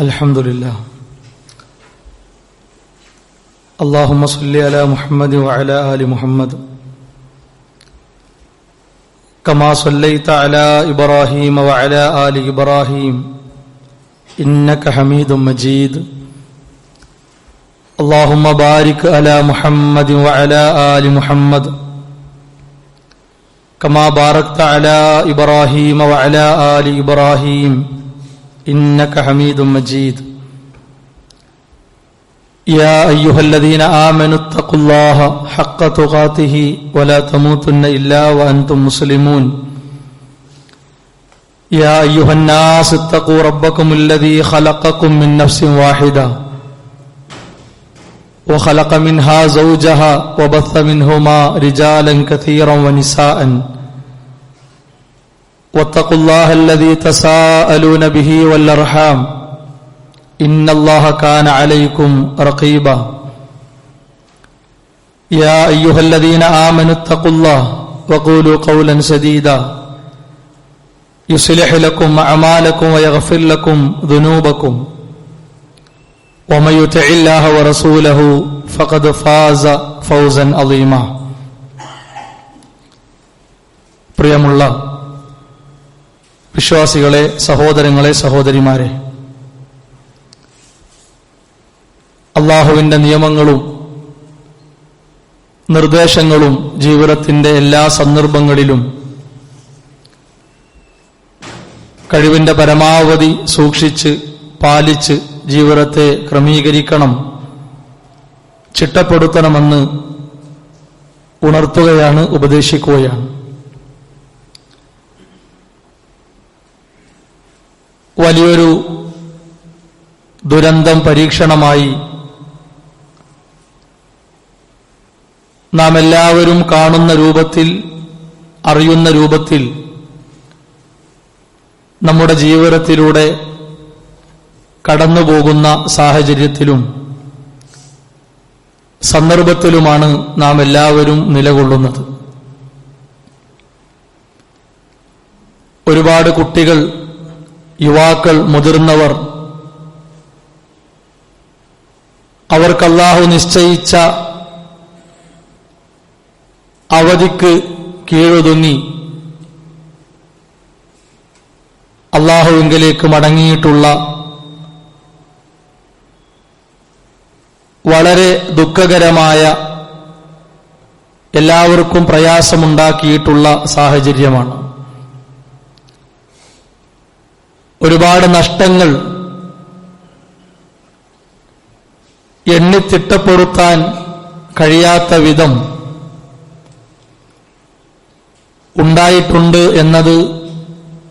അൽഹംദുലില്ലാ. അല്ലാഹുമ്മ സ്വല്ലി അലാ മുഹമ്മദ് വഅലാ ആലി മുഹമ്മദ് കമാ സ്വല്ലൈത അലാ ഇബ്രാഹീമ വഅലാ ആലി ഇബ്രാഹീം ഇന്നക ഹമീദും മജീദ്. അല്ലാഹുമ്മ ബാരിക് അലാ മുഹമ്മദ് വഅലാ ആലി മുഹമ്മദ് കമാ ബാരക്ത അലാ ഇബ്രാഹീമ വഅലാ ആലി ഇബ്രാഹീം إنك حميد مجيد. يا أيها الذين آمنوا اتقوا الله حق تقاته ولا تموتن إلا وأنتم مسلمون. يا أيها الناس اتقوا ربكم الذي خلقكم من نفس واحدة وخلق منها زوجها وبث منهما رجالا كثيرا ونساء واتقوا الله الذي تساءلون به والأرحام إن الله كان عليكم رقيبا. يا أيها الذين آمنوا اتقوا الله وقولوا قولا سديدا يصلح لكم أعمالكم ويغفر لكم ذنوبكم ومن يطع الله ورسوله فقد فاز فوزا عظيما. പ്രിയമുള്ള വിശ്വാസികളെ, സഹോദരങ്ങളെ, സഹോദരിമാരെ, അല്ലാഹുവിന്റെ നിയമങ്ങളും നിർദ്ദേശങ്ങളും ജീവിതത്തിന്റെ എല്ലാ സന്ദർഭങ്ങളിലും കഴിവിന്റെ പരമാവധി സൂക്ഷിച്ച് പാലിച്ച് ജീവിതത്തെ ക്രമീകരിക്കണം, ചിട്ടപ്പെടുത്തണമെന്ന് ഉണർത്തുകയാണ്, ഉപദേശിക്കുകയാണ്. വലിയൊരു ദുരന്തം, പരീക്ഷണമായി നാം എല്ലാവരും കാണുന്ന രൂപത്തിൽ, അറിയുന്ന രൂപത്തിൽ നമ്മുടെ ജീവിതത്തിലൂടെ കടന്നുപോകുന്ന സാഹചര്യത്തിലും സന്ദർഭത്തിലുമാണ് നാം എല്ലാവരും നിലകൊള്ളുന്നത്. ഒരുപാട് കുട്ടികൾ, യുവാക്കൾ, മുതിർന്നവർ അവർക്ക് അല്ലാഹു നിശ്ചയിച്ച അവധിക്ക് കീഴൊതുങ്ങി അല്ലാഹുവിലേക്ക് മടങ്ങിയിട്ടുള്ള വളരെ ദുഃഖകരമായ, എല്ലാവർക്കും പ്രയാസമുണ്ടാക്കിയിട്ടുള്ള സാഹചര്യമാണ്. ഒരുപാട് നഷ്ടങ്ങൾ എണ്ണിത്തിട്ടപ്പെടുത്താൻ കഴിയാത്ത വിധം ഉണ്ടായിട്ടുണ്ട് എന്നത്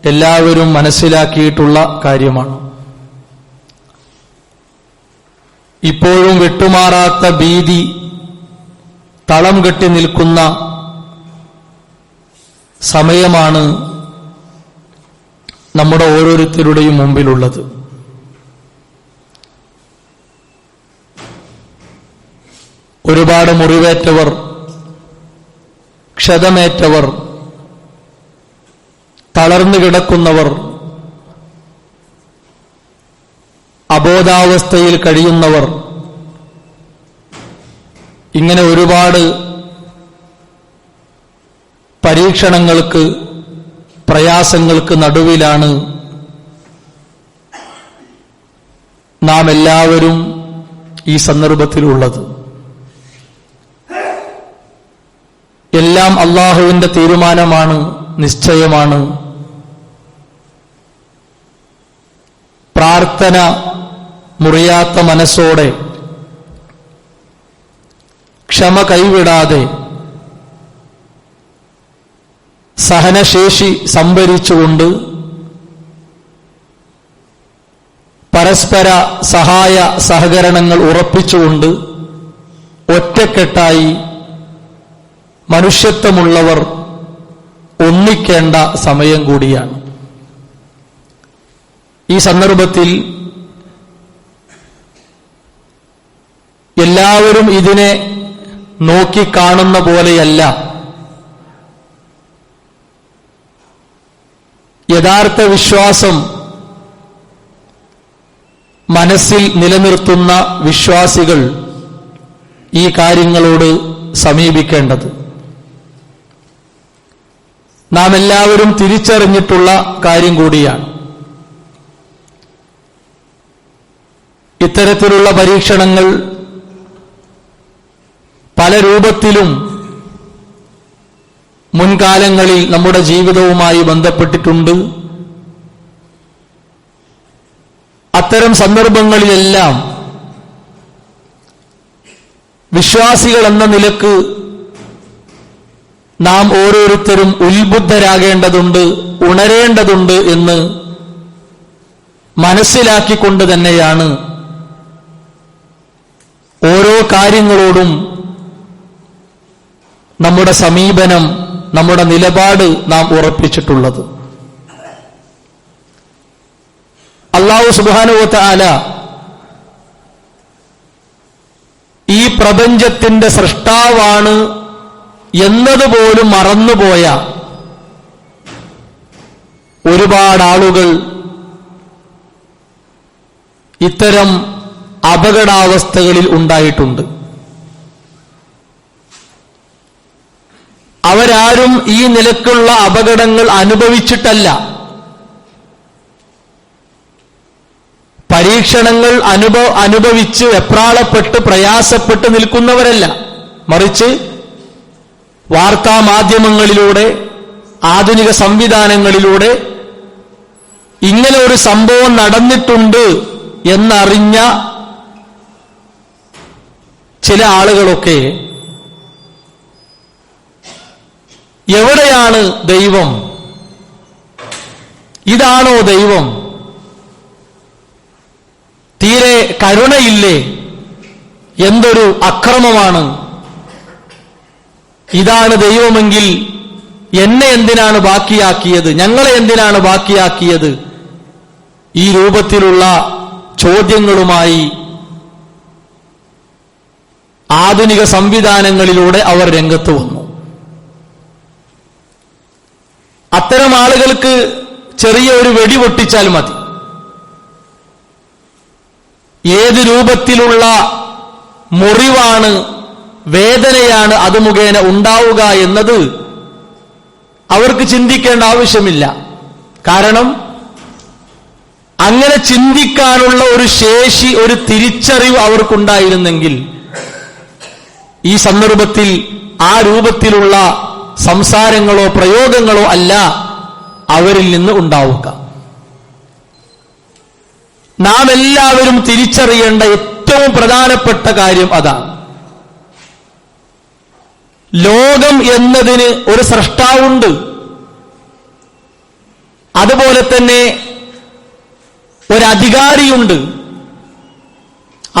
എല്ലാവരും മനസ്സിലാക്കിയിട്ടുള്ള കാര്യമാണ്. ഇപ്പോഴും വിട്ടുമാറാത്ത ഭീതി തളം കെട്ടി നിൽക്കുന്ന സമയമാണ് നമ്മുടെ ഓരോരുത്തരുടെയും മുമ്പിലുള്ളത്. ഒരുപാട് മുറിവേറ്റവർ, ക്ഷതമേറ്റവർ, തളർന്നു കിടക്കുന്നവർ, അബോധാവസ്ഥയിൽ കഴിയുന്നവർ, ഇങ്ങനെ ഒരുപാട് പരീക്ഷണങ്ങൾക്ക്, പ്രയാസങ്ങൾക്ക് നടുവിലാണ് നാം എല്ലാവരും ഈ സന്ദർഭത്തിലുള്ളത്. എല്ലാം അല്ലാഹുവിന്റെ തീരുമാനമാണ്, നിശ്ചയമാണ്. പ്രാർത്ഥന മുറിയാത്ത മനസ്സോടെ, ക്ഷമ കൈവിടാതെ, സഹനശേഷി സംഭരിച്ചുകൊണ്ട്, പരസ്പര സഹായ സഹകരണങ്ങൾ ഉറപ്പിച്ചുകൊണ്ട്, ഒറ്റക്കെട്ടായി മനുഷ്യത്വമുള്ളവർ ഒന്നിക്കേണ്ട സമയം കൂടിയാണ്. ഈ സന്ദർഭത്തിൽ എല്ലാവരും ഇതിനെ നോക്കിക്കാണുന്ന പോലെയല്ല യഥാർത്ഥ വിശ്വാസം മനസ്സിൽ നിലനിർത്തുന്ന വിശ്വാസികൾ ഈ കാര്യങ്ങളോട് സമീപിക്കേണ്ടത്. നാം എല്ലാവരും തിരിച്ചറിഞ്ഞിട്ടുള്ള കാര്യം കൂടിയാണ്. ഇത്തരത്തിലുള്ള പരീക്ഷണങ്ങൾ പല രൂപത്തിലും മുൻകാലങ്ങളിൽ നമ്മുടെ ജീവിതവുമായി ബന്ധപ്പെട്ടിട്ടുണ്ട്. അത്തരം സന്ദർഭങ്ങളിലെല്ലാം വിശ്വാസികൾ എന്ന നിലക്ക് നാം ഓരോരുത്തരും ഉത്ബുദ്ധരാകേണ്ടതുണ്ട്, ഉണരേണ്ടതുണ്ട് എന്ന് മനസ്സിലാക്കിക്കൊണ്ട് തന്നെയാണ് ഓരോ കാര്യങ്ങളോടും നമ്മുടെ സമീപനം, നമ്മുടെ നിലപാട് നാം ഉറപ്പിച്ചിട്ടുള്ളത്. അല്ലാഹു സുബ്ഹാനഹു വ തആല ഈ പ്രപഞ്ചത്തിന്റെ സൃഷ്ടാവാണ് എന്നതുപോലും മറന്നുപോയ ഒരുപാട് ആളുകൾ ഇത്തരം അപകടാവസ്ഥകളിൽ ഉണ്ടായിട്ടുണ്ട്. അവരാരും ഈ നിലക്കുള്ള അപകടങ്ങൾ അനുഭവിച്ചിട്ടല്ല, പരീക്ഷണങ്ങൾ അനുഭവിച്ച് വെപ്രാളപ്പെട്ട് പ്രയാസപ്പെട്ട് നിൽക്കുന്നവരല്ല. മറിച്ച് വാർത്താ മാധ്യമങ്ങളിലൂടെ, ആധുനിക സംവിധാനങ്ങളിലൂടെ ഇങ്ങനെ ഒരു സംഭവം നടന്നിട്ടുണ്ട് എന്നറിഞ്ഞ ചില ആളുകളൊക്കെ എവിടെയാണ് ദൈവം, ഇതാണോ ദൈവം, തീരെ കരുണയില്ലേ, എന്തൊരു അക്രമമാണ്, ഇതാണ് ദൈവമെങ്കിൽ എന്നെ എന്തിനാണ് ബാക്കിയാക്കിയത്, ഞങ്ങളെ എന്തിനാണ് ബാക്കിയാക്കിയത്, ഈ രൂപത്തിലുള്ള ചോദ്യങ്ങളുമായി ആധുനിക സംവിധാനങ്ങളിലൂടെ അവർ രംഗത്ത് വന്നു. അത്തരം ആളുകൾക്ക് ചെറിയ ഒരു വെടി പൊട്ടിച്ചാൽ മതി, ഏത് രൂപത്തിലുള്ള മുറിവാണ്, വേദനയാണ് അത് മുഖേന ഉണ്ടാവുക എന്നത് അവർക്ക് ചിന്തിക്കേണ്ട ആവശ്യമില്ല. കാരണം അങ്ങനെ ചിന്തിക്കാനുള്ള ഒരു ശേഷി, ഒരു തിരിച്ചറിവ് അവർക്കുണ്ടായിരുന്നെങ്കിൽ ഈ സന്ദർഭത്തിൽ ആ രൂപത്തിലുള്ള സംസാരങ്ങളോ പ്രയോഗങ്ങളോ അല്ല അവരിൽ നിന്ന് ഉണ്ടാവുക. നാം എല്ലാവരും തിരിച്ചറിയേണ്ട ഏറ്റവും പ്രധാനപ്പെട്ട കാര്യം അതാണ്. ലോകം എന്നതിന് ഒരു സ്രഷ്ടാവുണ്ട്. അതുപോലെ തന്നെ ഒരധികാരിയുണ്ട്.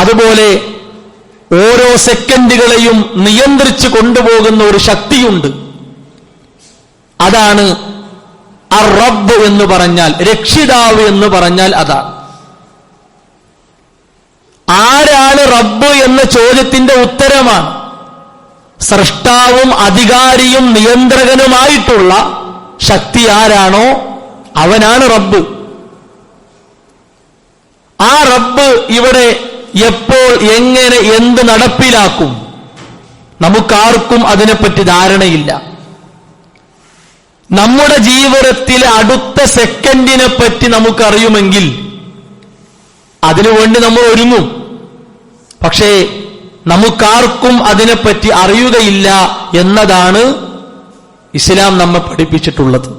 അതുപോലെ ഓരോ സെക്കൻഡുകളെയും നിയന്ത്രിച്ചു കൊണ്ടുപോകുന്ന ഒരു ശക്തിയുണ്ട്. അതാണ് അർ-റബ്ബ് എന്ന് പറഞ്ഞാൽ, രക്ഷിതാവ് എന്ന് പറഞ്ഞാൽ അതാണ്. ആരാണ് റബ്ബ് എന്ന ചോദ്യത്തിന്റെ ഉത്തരമാണ് സൃഷ്ടാവും അധികാരിയും നിയന്ത്രകനുമായിട്ടുള്ള ശക്തി ആരാണോ അവനാണ് റബ്ബ്. ആ റബ്ബ് ഇവിടെ എപ്പോൾ, എങ്ങനെ, എന്ത് നടപ്പിലാക്കും നമുക്കാർക്കും അതിനെപ്പറ്റി ധാരണയില്ല. നമ്മുടെ ജീവിതത്തിലെ അടുത്ത സെക്കൻഡിനെ പറ്റി നമുക്കറിയുമെങ്കിൽ അതിനുവേണ്ടി നമ്മൾ ഒരുങ്ങും. പക്ഷേ നമുക്കാർക്കും അതിനെപ്പറ്റി അറിയുകയില്ല എന്നതാണ് ഇസ്ലാം നമ്മെ പഠിപ്പിച്ചിട്ടുള്ളത്.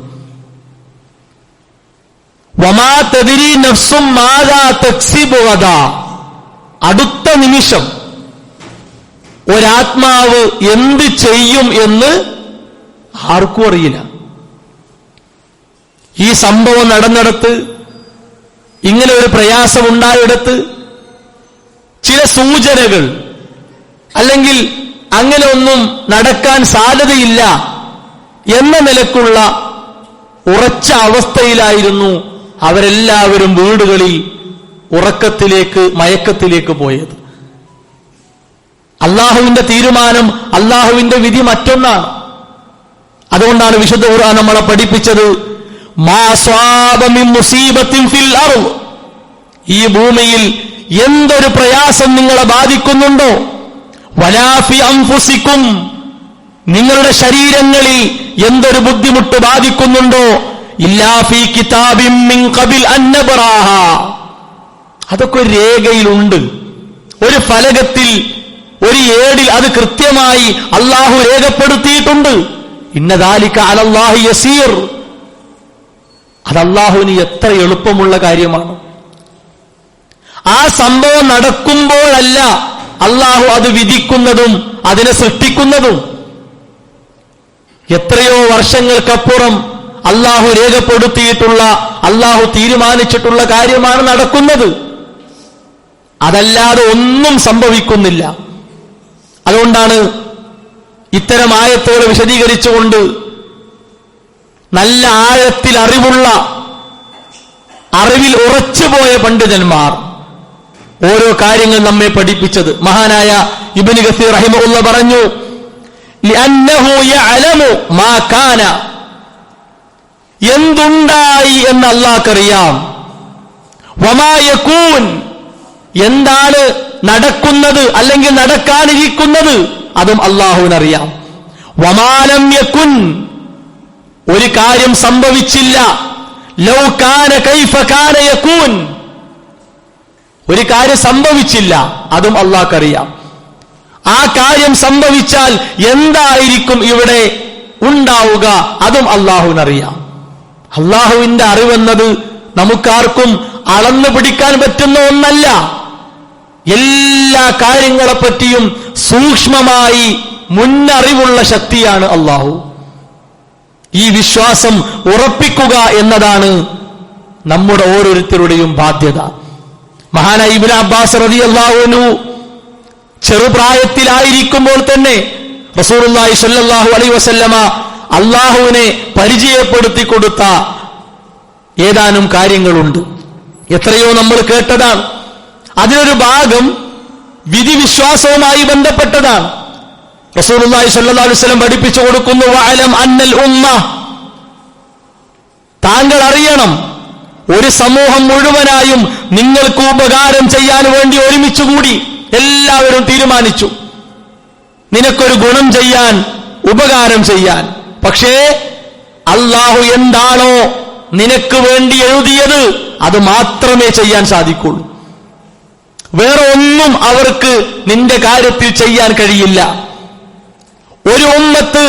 വമാ തദ്രി നഫ്സും മാദാ തക്സിബു ഗദാ, അടുത്ത നിമിഷം ഒരാത്മാവ് എന്ത് ചെയ്യും എന്ന് ആർക്കും അറിയില്ല. ഈ സംഭവം നടന്നിടത്ത്, ഇങ്ങനെ ഒരു പ്രയാസം ഉണ്ടായിടത്ത് ചില സൂചനകൾ, അല്ലെങ്കിൽ അങ്ങനെ ഒന്നും നടക്കാൻ സാധ്യതയില്ല എന്ന നിലക്കുള്ള ഉറച്ച അവസ്ഥയിലായിരുന്നു അവരെല്ലാവരും വീടുകളിൽ ഉറക്കത്തിലേക്ക്, മയക്കത്തിലേക്ക് പോയത്. അള്ളാഹുവിന്റെ തീരുമാനം, അള്ളാഹുവിന്റെ വിധി മറ്റൊന്നാണ്. അതുകൊണ്ടാണ് വിശുദ്ധ ഖുർആൻ നമ്മളെ പഠിപ്പിച്ചത്, മാ സ്വാബ മിൻ മുസീബത്തിൻ ഫിൽ അർദ് ഈ ഭൂമിയിൽ എന്തൊരു പ്രയാസം നിങ്ങളെ ബാധിക്കുന്നുണ്ടോ, വലാ ഫി അൻഫുസിക്കും, നിങ്ങളുടെ ശരീരങ്ങളിൽ എന്തൊരു ബുദ്ധിമുട്ട് ബാധിക്കുന്നുണ്ടോ, ഇല്ലാ ഫീ കിതാബിൻ മിൻ ഖബിൽ അൻ നബ്റാഹ, അതൊക്കെ ഒരു രേഖയിലുണ്ട്, ഒരു ഫലകത്തിൽ, ഒരു ഏടിൽ അത് കൃത്യമായി അല്ലാഹു രേഖപ്പെടുത്തിയിട്ടുണ്ട്. ഇന്ന ദാലിക അലല്ലാഹി യസീർ, അത് അല്ലാഹുവിന് എത്ര എളുപ്പമുള്ള കാര്യമാണ്. ആ സംഭവം നടക്കുമ്പോഴല്ല അല്ലാഹു അത് വിധിക്കുന്നതും അതിനെ സൃഷ്ടിക്കുന്നതും. എത്രയോ വർഷങ്ങൾക്കപ്പുറം അല്ലാഹു രേഖപ്പെടുത്തിയിട്ടുള്ള, അല്ലാഹു തീരുമാനിച്ചിട്ടുള്ള കാര്യമാണ് നടക്കുന്നത്. അതല്ലാതെ ഒന്നും സംഭവിക്കുന്നില്ല. അതുകൊണ്ടാണ് ഇത്തരം ആയത്തോടെ വിശദീകരിച്ചുകൊണ്ട് നല്ല ആഴത്തിൽ അറിവുള്ള, അറിവിൽ ഉറച്ചുപോയ പണ്ഡിതന്മാർ ഓരോ കാര്യങ്ങൾ നമ്മെ പഠിപ്പിച്ചത്. മഹാനായ ഇബ്നു കസീർ റഹിമഹുല്ലാഹ് പറഞ്ഞു, ലിഅന്നഹു യഅലമു മാ കാന, എന്തുണ്ടായി എന്ന് അല്ലാഹുക്കറിയാം, വമാ യകൂൻ, എന്താണ് നടക്കുന്നത് അല്ലെങ്കിൽ നടക്കാനിരിക്കുന്നത് അതും അല്ലാഹുവിനറിയാം. വമാ ലം യകുൻ, ഒരു കാര്യം സംഭവിച്ചില്ല, ലൗ കാന കൈഫ കാന യകൂൻ, ഒരു കാര്യം സംഭവിച്ചില്ല അതും അല്ലാഹുക്കറിയാം. ആ കാര്യം സംഭവിച്ചാൽ എന്തായിരിക്കും ഇവിടെ ഉണ്ടാവുക അതും അല്ലാഹുവിനറിയാം. അല്ലാഹുവിന്റെ അറിവെന്നത് നമുക്കാർക്കും അളന്നു പിടിക്കാൻ പറ്റുന്ന ഒന്നല്ല. എല്ലാ കാര്യങ്ങളെപ്പറ്റിയും സൂക്ഷ്മമായി മുന്നറിവുള്ള ശക്തിയാണ് അല്ലാഹു. ഈ വിശ്വാസം ഉറപ്പിക്കുക എന്നതാണ് നമ്മുടെ ഓരോരുത്തരുടെയും ബാധ്യത. മഹാനായ ഇബ്നു അബ്ബാസ് റളിയല്ലാഹു അൻഹു ചെറുപ്രായത്തിലായിരിക്കുമ്പോൾ തന്നെ റസൂലുള്ളാഹി സ്വല്ലല്ലാഹു അലൈഹി വസല്ലമ അല്ലാഹുവിനെ പരിചയപ്പെടുത്തി കൊടുത്ത ഏതാനും കാര്യങ്ങളുണ്ട്. എത്രയോ നമ്മൾ കേട്ടതാണ്. അതിലൊരു ഭാഗം വിധിവിശ്വാസവുമായി ബന്ധപ്പെട്ടതാണ്. റസൂലുള്ളാഹി സ്വല്ലല്ലാഹു അലൈഹി വസല്ലം പഠിപ്പിച്ചു കൊടുക്കുന്നു, വഅലം അന്നൽ ഉമ്മ, താങ്കൾ അറിയണം, ഒരു സമൂഹം മുഴുവനായും നിങ്ങൾക്ക് ഉപകാരം ചെയ്യാൻ വേണ്ടി ഒരുമിച്ചുകൂടി എല്ലാവരും തീരുമാനിച്ചു, നിനക്കൊരു ഗുണം ചെയ്യാൻ, ഉപകാരം ചെയ്യാൻ. പക്ഷേ അല്ലാഹു എന്താണോ നിനക്ക് വേണ്ടി എഴുതിയത് അത് മാത്രമേ ചെയ്യാൻ സാധിക്കുള്ളൂ. വേറെ ഒന്നും അവർക്ക് നിന്റെ കാര്യത്തിൽ ചെയ്യാൻ കഴിയില്ല. ഒരു ഉമ്മത്ത്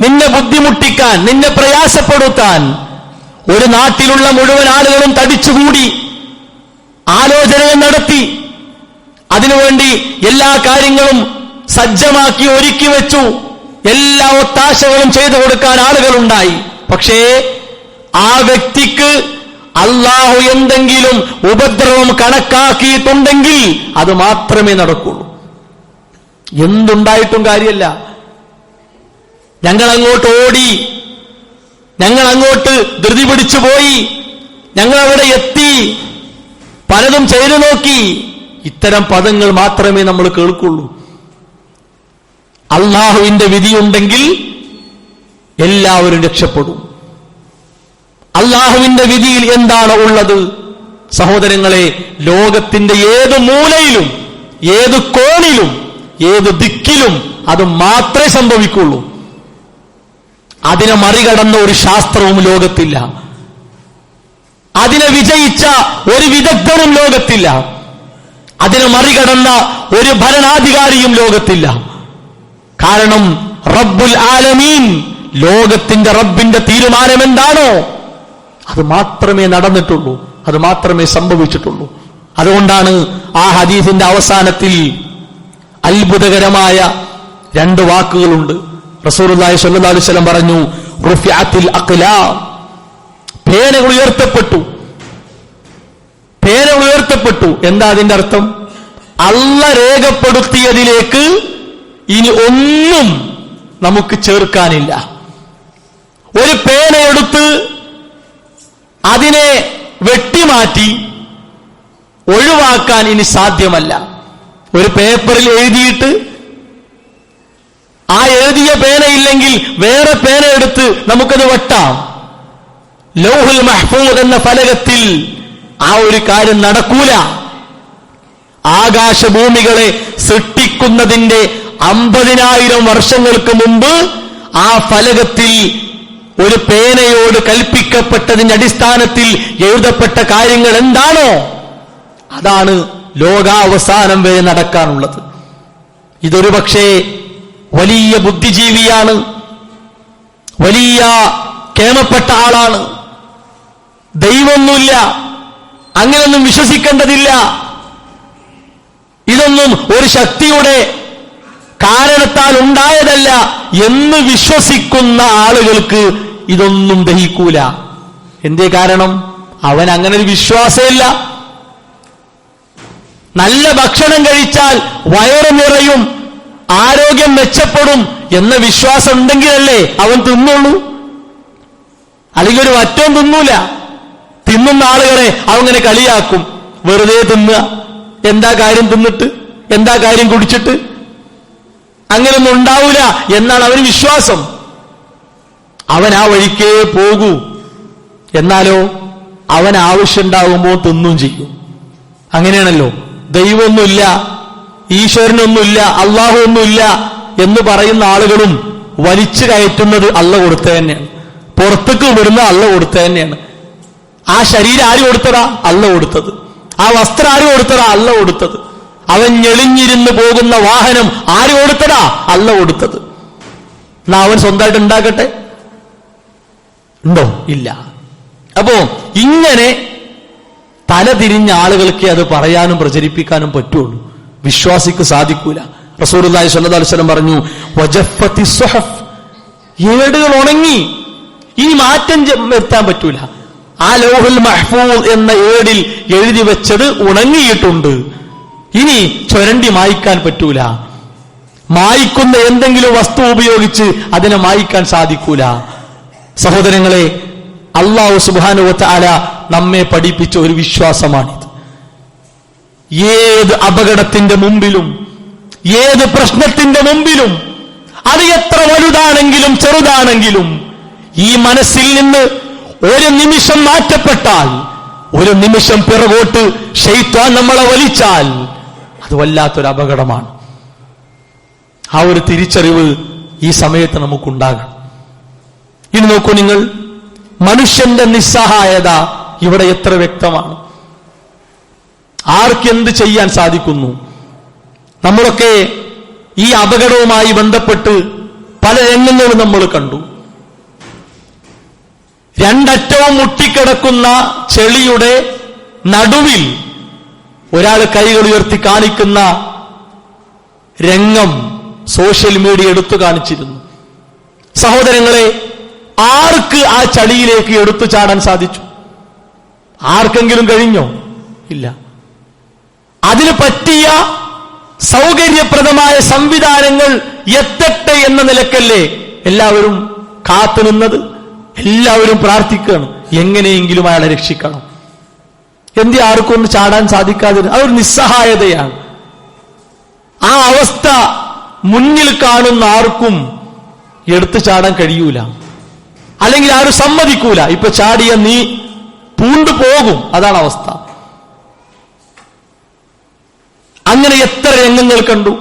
നിന്നെ ബുദ്ധിമുട്ടിക്കാൻ, നിന്നെ പ്രയാസപ്പെടുത്താൻ ഒരു നാട്ടിലുള്ള മുഴുവൻ ആളുകളും തടിച്ചുകൂടി ആലോചനകൾ നടത്തി, അതിനുവേണ്ടി എല്ലാ കാര്യങ്ങളും സജ്ജമാക്കി ഒരുക്കി വെച്ചു, എല്ലാ ഒത്താശകളും ചെയ്തു കൊടുക്കാൻ ആളുകളുണ്ടായി. പക്ഷേ ആ വ്യക്തിക്ക് അല്ലാഹു എന്തെങ്കിലും ഉപദ്രവം കണക്കാക്കിയിട്ടുണ്ടെങ്കിൽ അത് മാത്രമേ നടക്കുള്ളൂ. എന്തുണ്ടായിട്ടും കാര്യമല്ല. ഞങ്ങൾ അങ്ങോട്ട് ഓടി, ഞങ്ങൾ അങ്ങോട്ട് ധൃതി പിടിച്ചു പോയി, ഞങ്ങൾ അവിടെ എത്തി, പലതും ചെയ്തു നോക്കി, ഇത്തരം പദങ്ങൾ മാത്രമേ നമ്മൾ കേൾക്കുള്ളൂ. അല്ലാഹുവിന്റെ വിധിയുണ്ടെങ്കിൽ എല്ലാവരും രക്ഷപ്പെടും. അല്ലാഹുവിന്റെ വിധിയിൽ എന്താണ് ഉള്ളത്? സഹോദരങ്ങളെ, ലോകത്തിന്റെ ഏത് മൂലയിലും, ഏത് കോണിലും, ഏത് ദിക്കിലും അത് മാത്രമേ സംഭവിക്കുള്ളൂ. അതിനെ മറികടന്ന ഒരു ശാസ്ത്രവും ലോകത്തില്ല. അതിനെ വിജയിച്ച ഒരു വിദഗ്ധനും ലോകത്തില്ല. അതിനെ മറികടന്ന ഒരു ഭരണാധികാരിയും ലോകത്തില്ല. കാരണം റബ്ബുൽ ആലമീൻ, ലോകത്തിന്റെ റബ്ബിന്റെ തീരുമാനം എന്താണോ അത് മാത്രമേ നടന്നിട്ടുള്ളൂ, അത് മാത്രമേ സംഭവിച്ചിട്ടുള്ളൂ. അതുകൊണ്ടാണ് ആ ഹദീസിന്റെ അവസാനത്തിൽ അത്ഭുതകരമായ രണ്ട് വാക്കുകളുണ്ട്. റസൂലുള്ളാഹി സ്വല്ലല്ലാഹു അലൈഹി വസല്ലം പറഞ്ഞു, റുഫിഅത്തിൽ അഖ്ലാം, പേനകൾ ഉയർത്തപ്പെട്ടു. പേന ഉയർത്തപ്പെട്ടു. എന്താ അതിന്റെ അർത്ഥം? അല്ലാഹ് രേഖപ്പെടുത്തിയതിലേക്ക് ഇനി ഒന്നും നമുക്ക് ചേർക്കാനില്ല. ഒരു പേനയെടുത്ത് അതിനെ വെട്ടിമാറ്റി ഒഴിവാക്കാൻ ഇനി സാധ്യമല്ല. ഒരു പേപ്പറിൽ എഴുതിയിട്ട് ആ എഴുതിയ പേനയില്ലെങ്കിൽ വേറെ പേന എടുത്ത് നമുക്കത് വെട്ടാം. ലൗഹുൽ മഹ്ഫൂദ് എന്ന ഫലകത്തിൽ ആ ഒരു കാര്യം നടക്കൂല. ആകാശഭൂമികളെ സൃഷ്ടിക്കുന്നതിന്റെ 50,000 വർഷങ്ങൾക്ക് മുമ്പ് ആ ഫലകത്തിൽ ഒരു പേനയോട് കൽപ്പിക്കപ്പെട്ടതിന്റെ അടിസ്ഥാനത്തിൽ എഴുതപ്പെട്ട കാര്യങ്ങൾ എന്താണോ അതാണ് ലോകാവസാനം വരെ നടക്കാനുള്ളത്. ഇതൊരു പക്ഷേ വലിയ ബുദ്ധിജീവിയാണ്, വലിയ കേമപ്പെട്ട ആളാണ്, ദൈവമൊന്നുമില്ല, അങ്ങനെയൊന്നും വിശ്വസിക്കേണ്ടതില്ല, ഇതൊന്നും ഒരു ശക്തിയുടെ കാരണത്താൽ ഉണ്ടായതല്ല എന്ന് വിശ്വസിക്കുന്ന ആളുകൾക്ക് ഇതൊന്നും ദഹിക്കൂല. എന്തേ കാരണം? അവൻ അങ്ങനെ ഒരു വിശ്വാസമില്ല. നല്ല ഭക്ഷണം കഴിച്ചാൽ വയറ് നിറയും, ആരോഗ്യം മെച്ചപ്പെടും എന്ന വിശ്വാസം ഉണ്ടെങ്കിലല്ലേ അവൻ തിന്നുള്ളൂ. അല്ലെങ്കിൽ ഒരു വറ്റവും തിന്നൂല. തിന്നുന്ന ആളുകളെ അവങ്ങനെ കളിയാക്കും, വെറുതെ തിന്നുക, എന്താ കാര്യം തിന്നിട്ട്, എന്താ കാര്യം കുടിച്ചിട്ട്, അങ്ങനൊന്നും ഉണ്ടാവൂല എന്നാണ് അവന് വിശ്വാസം. അവൻ ആ വഴിക്കേ പോകൂ. എന്നാലോ അവൻ ആവശ്യമുണ്ടാകുമ്പോൾ തിന്നും ചെയ്യും. അങ്ങനെയാണല്ലോ. ദൈവമൊന്നുമില്ല, ഈശ്വരനൊന്നുമില്ല, അള്ളാഹു ഒന്നുമില്ല എന്ന് പറയുന്ന ആളുകളും വലിച്ചു കയറ്റുന്നത് അള്ള കൊടുത്ത തന്നെയാണ്, പുറത്തേക്ക് വിടുന്ന അള്ള കൊടുത്ത തന്നെയാണ്. ആ ശരീരം ആര് കൊടുത്തതാ? അള്ള കൊടുത്തത്. ആ വസ്ത്രം ആര് കൊടുത്തതാ? അള്ള കൊടുത്തത്. അവൻ ഞെളിഞ്ഞിരുന്ന് പോകുന്ന വാഹനം ആര് കൊടുത്തതാ? അള്ള കൊടുത്തത്. എന്നാ അവൻ സ്വന്തമായിട്ട് ഉണ്ടാക്കട്ടെ? ഉണ്ടോ? ഇല്ല. അപ്പോ ഇങ്ങനെ തലതിരിഞ്ഞ ആളുകൾക്ക് അത് പറയാനും പ്രചരിപ്പിക്കാനും പറ്റുള്ളൂ, വിശ്വാസിക്ക് സാധിക്കൂല. റസൂലുള്ളാഹി സ്വല്ലല്ലാഹു അലൈഹി വസല്ലം പറഞ്ഞു, വജഫത്തി സുഹഫ്, ഏടുകൾ ഉണങ്ങി, ഈ മാറ്റം വരുത്താൻ പറ്റൂല. ആ ലൗഹുൽ മഹ്ഫൂസ് എന്ന ഏടിൽ എഴുതി വെച്ചത് ഉണങ്ങിയിട്ടുണ്ട്, ഇനി ചുരണ്ടി മായ്ക്കാൻ പറ്റൂല. മായ്ക്കുന്ന എന്തെങ്കിലും വസ്തു ഉപയോഗിച്ച് അതിനെ മായ്ക്കാൻ സാധിക്കൂല. സഹോദരങ്ങളെ, അല്ലാഹു സുബ്ഹാനഹു വ തആല നമ്മെ പഠിപ്പിച്ച ഒരു വിശ്വാസമാണിത്. ഏത് അപകടത്തിന്റെ മുമ്പിലും, ഏത് പ്രശ്നത്തിന്റെ മുമ്പിലും, അത് എത്ര വലുതാണെങ്കിലും ചെറുതാണെങ്കിലും, ഈ മനസ്സിൽ നിന്ന് ഒരു നിമിഷം മാറ്റപ്പെട്ടാൽ, ഒരു നിമിഷം പിറകോട്ട് ശൈത്താൻ നമ്മളെ വലിച്ചാൽ അത് വല്ലാത്തൊരു അപകടമാണ്. ആ ഒരു തിരിച്ചറിവ് ഈ സമയത്ത് നമുക്കുണ്ടാകണം. ഇനി നോക്കൂ നിങ്ങൾ, മനുഷ്യന്റെ നിസ്സഹായത ഇവിടെ എത്ര വ്യക്തമാണ്. ആർക്കെന്ത് ചെയ്യാൻ സാധിക്കുന്നു? നമ്മളൊക്കെ ഈ അപകടവുമായി ബന്ധപ്പെട്ട് പല രംഗങ്ങളും നമ്മൾ കണ്ടു. രണ്ടറ്റവും മുട്ടിക്കിടക്കുന്ന ചെളിയുടെ നടുവിൽ ഒരാൾ കൈകൾ ഉയർത്തി കാണിക്കുന്ന രംഗം സോഷ്യൽ മീഡിയ എടുത്തു കാണിച്ചിരുന്നു. സഹോദരങ്ങളെ, ആർക്ക് ആ ചളിയിലേക്ക് എടുത്തു ചാടാൻ സാധിച്ചു? ആർക്കെങ്കിലും കഴിഞ്ഞോ? ഇല്ല. അതിന് പറ്റിയ സൗകര്യപ്രദമായ സംവിധാനങ്ങൾ എത്തട്ടെ എന്ന നിലക്കല്ലേ എല്ലാവരും കാത്തുനിന്നത്? എല്ലാവരും പ്രാർത്ഥിക്കുകയാണ്, എങ്ങനെയെങ്കിലും അയാളെ രക്ഷിക്കണം. എന്തേ ആർക്കും ഒന്ന് ചാടാൻ സാധിക്കാതിരുന്നു? അതൊരു നിസ്സഹായതയാണ്. ആ അവസ്ഥ മുന്നിൽ കാണുന്ന ആർക്കും എടുത്തു ചാടാൻ കഴിയൂല, അല്ലെങ്കിൽ ആരും സമ്മതിക്കൂല. ഇപ്പൊ ചാടിയ നീ പൂണ്ടു പോകും, അതാണ് അവസ്ഥ. അങ്ങനെ എത്ര രംഗങ്ങൾ കണ്ടു.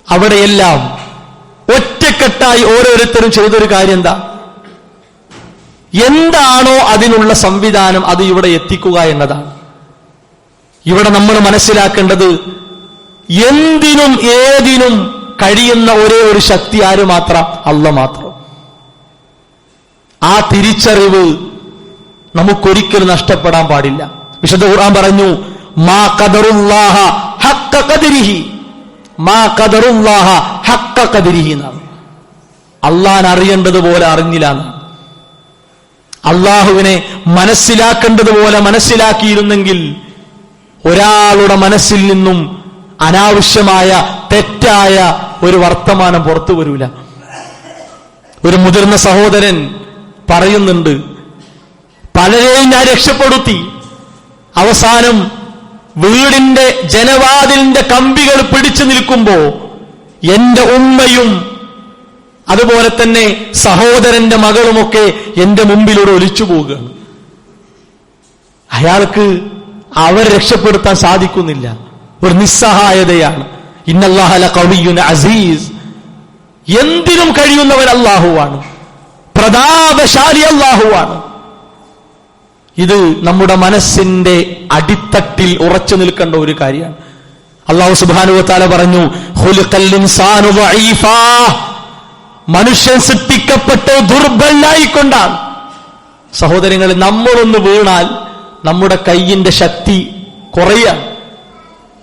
അവിടെയെല്ലാം ഒറ്റക്കെട്ടായി ഓരോരുത്തരും ചെയ്തൊരു കാര്യം എന്താണോ അതിനുള്ള സംവിധാനം അത് ഇവിടെ എത്തിക്കുക എന്നതാണ്. ഇവിടെ നമ്മൾ മനസ്സിലാക്കേണ്ടത്, എന്തിനും ഏതിനും കഴിയുന്ന ഒരേ ഒരു ശക്തി ആര് മാത്രം? അല്ലാഹ് മാത്രം. ആ തിരിച്ചറിവ് നമുക്കൊരിക്കലും നഷ്ടപ്പെടാൻ പാടില്ല. വിശുദ്ധ ഖുർആൻ പറഞ്ഞു, മാ ഖദറുല്ലാഹ ഹഖ്ക ഖദരിഹി, മാ ഖദറുല്ലാഹ ഹഖ്ക ഖദരിഹി എന്നാണ്. അള്ളാഹനെ അറിയേണ്ടതുപോലെ അറിഞ്ഞില്ല എന്നാണ്. അള്ളാഹുവിനെ മനസ്സിലാക്കേണ്ടതുപോലെ മനസ്സിലാക്കിയിരുന്നെങ്കിൽ ഒരാളുടെ മനസ്സിൽ നിന്നും അനാവശ്യമായ തെറ്റായ ഒരു വർത്തമാനം പുറത്തു വരൂല. ഒരു മുതിർന്ന സഹോദരൻ പറയുന്നുണ്ട്, പലരെയും ഞാൻ രക്ഷപ്പെടുത്തി, അവസാനം വീടിന്റെ ജനവാതിലിന്റെ കമ്പികൾ പിടിച്ചു നിൽക്കുമ്പോ എന്റെ ഉമ്മയും അതുപോലെ തന്നെ സഹോദരന്റെ മകളുമൊക്കെ എന്റെ മുമ്പിലൂടെ ഒലിച്ചു പോവുകയാണ്. അയാൾക്ക് അവരെ രക്ഷപ്പെടുത്താൻ സാധിക്കുന്നില്ല. ഒരു നിസ്സഹായതയാണ്. ഇന്നല്ലാഹ ലഖവിയ്യുൻ അസീസ്. എന്തിനും കഴിയുന്നവൻ അല്ലാഹുവാണ്, പ്രതാപശാലി അല്ലാഹുവാണ്. ഇത് നമ്മുടെ മനസ്സിന്റെ അടിത്തട്ടിൽ ഉറച്ചു നിൽക്കേണ്ട ഒരു കാര്യമാണ്. അല്ലാഹു സുബ്ഹാനഹു വ തആല പറഞ്ഞു, ഖുലിഖൽ ഇൻസാനു ദഈഫാ. മനുഷ്യൻ സൃഷ്ടിക്കപ്പെട്ട ദുർബലനായിക്കൊണ്ടാണ്. സഹോദരങ്ങളെ, നമ്മളൊന്ന് വീണാൽ നമ്മുടെ കയ്യിന്റെ ശക്തി കുറയാണ്,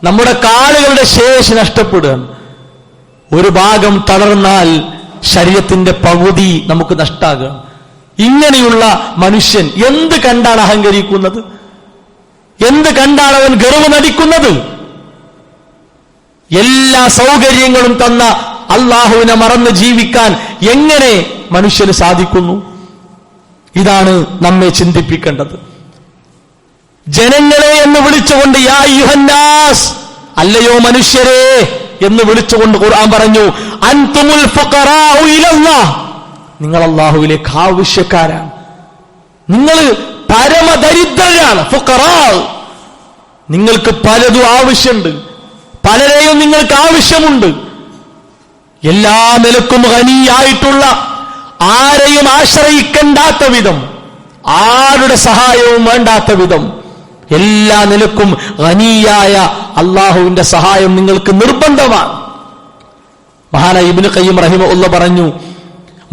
നമ്മുടെ കാലുകളുടെ ശേഷി നഷ്ടപ്പെടുകയാണ്. ഒരു ഭാഗം തളർന്നാൽ ശരീരത്തിന്റെ പകുതി നമുക്ക് നഷ്ടാകുക. ഇങ്ങനെയുള്ള മനുഷ്യൻ എന്ത് കണ്ടാണ് അഹങ്കരിക്കുന്നത്? എന്ത് കണ്ടാണ് അവൻ ഗർവ് നടിക്കുന്നത്? എല്ലാ സൗകര്യങ്ങളും തന്ന അള്ളാഹുവിനെ മറന്ന് ജീവിക്കാൻ എങ്ങനെ മനുഷ്യന് സാധിക്കുന്നു? ഇതാണ് നമ്മെ ചിന്തിപ്പിക്കേണ്ടത്. ജനങ്ങളെ എന്ന് വിളിച്ചുകൊണ്ട് യാ അയ്യുഹന്നാസ്, അല്ലയോ മനുഷ്യരെ എന്ന് വിളിച്ചുകൊണ്ട് ഖുർആൻ പറഞ്ഞു, അൻതുമുൽ ഫുഖറാഉ ഇലല്ലാഹ്, നിങ്ങൾ അല്ലാഹുവിലേക്ക് ആവശ്യക്കാരാണ്, നിങ്ങൾ പരമദരിദ്രരാണ്. ഫുഖറാ, നിങ്ങൾക്ക് പലതും ആവശ്യമുണ്ട്, പലരെയും നിങ്ങൾക്ക് ആവശ്യമുണ്ട്. എല്ലാ നിലക്കും ഖനിയായിട്ടുള്ള, ആരെയും ആശ്രയിക്കേണ്ടാത്ത വിധം, ആരുടെ സഹായവും വേണ്ടാത്ത വിധം, എല്ലാ നിലക്കും ഖനിയായ അള്ളാഹുവിന്റെ സഹായം നിങ്ങൾക്ക് നിർബന്ധമാണ്. മഹാനായ ഇബ്നു ഖയ്യിം റഹിമഹുല്ലാഹ് പറഞ്ഞു,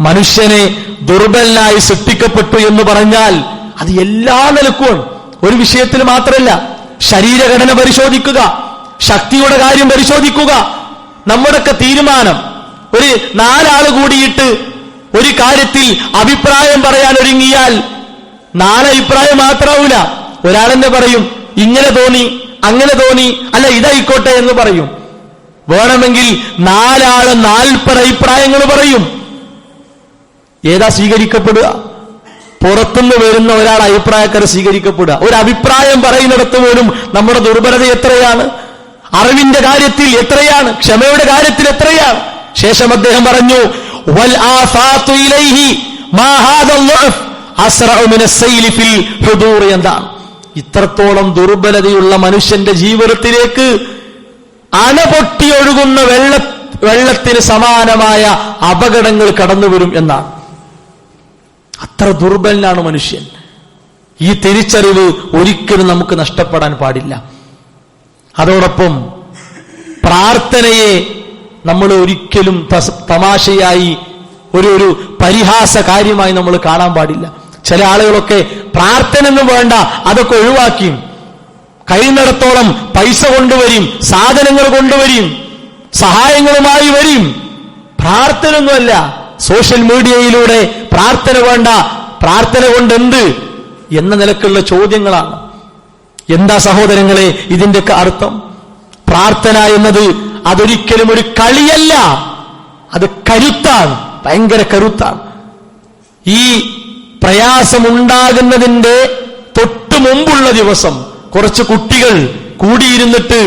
മനുഷ്യനെ ദുർബലനായി സൃഷ്ടിക്കപ്പെട്ടു എന്ന് പറഞ്ഞാൽ അത് എല്ലാ നിലക്കും, ഒരു വിഷയത്തിൽ മാത്രമല്ല. ശരീരഘടന പരിശോധിക്കുക, ശക്തിയുടെ കാര്യം പരിശോധിക്കുക. നമ്മുടെയൊക്കെ തീരുമാനം, ഒരു 4 ആള് കൂടിയിട്ട് ഒരു കാര്യത്തിൽ അഭിപ്രായം പറയാൻ ഒരുങ്ങിയാൽ 4 അഭിപ്രായം മാത്രമാവൂല. ഒരാളെന്നെ പറയും, ഇങ്ങനെ തോന്നി, അങ്ങനെ തോന്നി, അല്ല ഇതായിക്കോട്ടെ എന്ന് പറയും. വേണമെങ്കിൽ 4 ആള് 40 അഭിപ്രായങ്ങൾ പറയും. ഏതാ സ്വീകരിക്കപ്പെടുക? പുറത്തുനിന്ന് വരുന്ന ഒരാൾ അഭിപ്രായക്കാരെ സ്വീകരിക്കപ്പെടുക. ഒരു അഭിപ്രായം പറയുന്നിടത്ത് പോലും നമ്മുടെ ദുർബലത എത്രയാണ്, അറിവിന്റെ കാര്യത്തിൽ എത്രയാണ്, ക്ഷമയുടെ കാര്യത്തിൽ എത്രയാണ്. ശേഷം അദ്ദേഹം പറഞ്ഞു, വൽ ആഫാതു ഇലൈഹി മാ ഹാദൽ ളഅഫ് അസ്റഉ മിനസ് സൈലി ഫിൽ ഹുദൂർ. എന്താണ്? ഇത്രത്തോളം ദുർബലതയുള്ള മനുഷ്യന്റെ ജീവിതത്തിലേക്ക് അണപൊട്ടി ഒഴുകുന്ന വെള്ളത്തിന് സമാനമായ അപകടങ്ങൾ കടന്നു വരും എന്നാണ്. അത്ര ദുർബലനാണ് മനുഷ്യൻ. ഈ തിരിച്ചറിവ് ഒരിക്കലും നമുക്ക് നഷ്ടപ്പെടാൻ പാടില്ല. അതോടൊപ്പം പ്രാർത്ഥനയെ നമ്മൾ ഒരിക്കലും തമാശയായി ഒരു പരിഹാസ കാര്യമായി നമ്മൾ കാണാൻ പാടില്ല. ചില ആളുകളൊക്കെ പ്രാർത്ഥന ഒന്നും വേണ്ട, അതൊക്കെ ഒഴിവാക്കി കഴിയുന്നിടത്തോളം പൈസ കൊണ്ടുവരും, സാധനങ്ങൾ കൊണ്ടുവരും, സഹായങ്ങളുമായി വരും. പ്രാർത്ഥന ഒന്നുമല്ല. സോഷ്യൽ മീഡിയയിലൂടെ പ്രാർത്ഥന വേണ്ട, പ്രാർത്ഥന കൊണ്ട് എന്ത് എന്ന നിലക്കുള്ള ചോദ്യങ്ങളാണ്. എന്താ സഹോദരങ്ങളെ ഇതിന്റെയൊക്കെ അർത്ഥം? പ്രാർത്ഥന എന്നത് അതൊരിക്കലും ഒരു കളിയല്ല, അത് കരുത്താണ്, ഭയങ്കര കരുത്താണ്. ഈ പ്രയാസമുണ്ടാകുന്നതിന്റെ തൊട്ടു മുമ്പുള്ള ദിവസം കുറച്ച് കുട്ടികൾ കൂടിയിരുന്നിട്ട്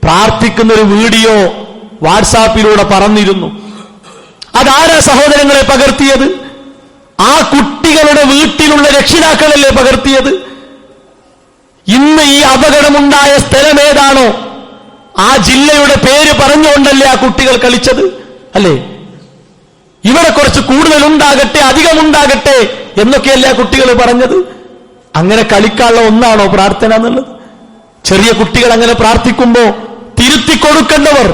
പ്രാർത്ഥിക്കുന്ന ഒരു വീഡിയോ വാട്സാപ്പിലൂടെ പറന്നിരുന്നു. അതാരാ സഹോദരങ്ങളെ പകർത്തിയത്? ആ കുട്ടികളുടെ വീട്ടിലുള്ള രക്ഷിതാക്കളല്ലേ പകർത്തിയത്? ഇന്ന് ഈ അപകടമുണ്ടായ സ്ഥലമേതാണോ ആ ജില്ലയുടെ പേര് പറഞ്ഞുകൊണ്ടല്ലേ ആ കുട്ടികൾ കളിച്ചത്, അല്ലേ? ഇവിടെ കുറച്ച് കൂടുതൽ ഉണ്ടാകട്ടെ, അധികമുണ്ടാകട്ടെ എന്നൊക്കെയല്ലേ ആ കുട്ടികൾ പറഞ്ഞത്. അങ്ങനെ കളിക്കാനുള്ള ഒന്നാണോ പ്രാർത്ഥന എന്നുള്ളത്? ചെറിയ കുട്ടികൾ അങ്ങനെ പ്രാർത്ഥിക്കുമ്പോ തിരുത്തി കൊടുക്കേണ്ടവർ,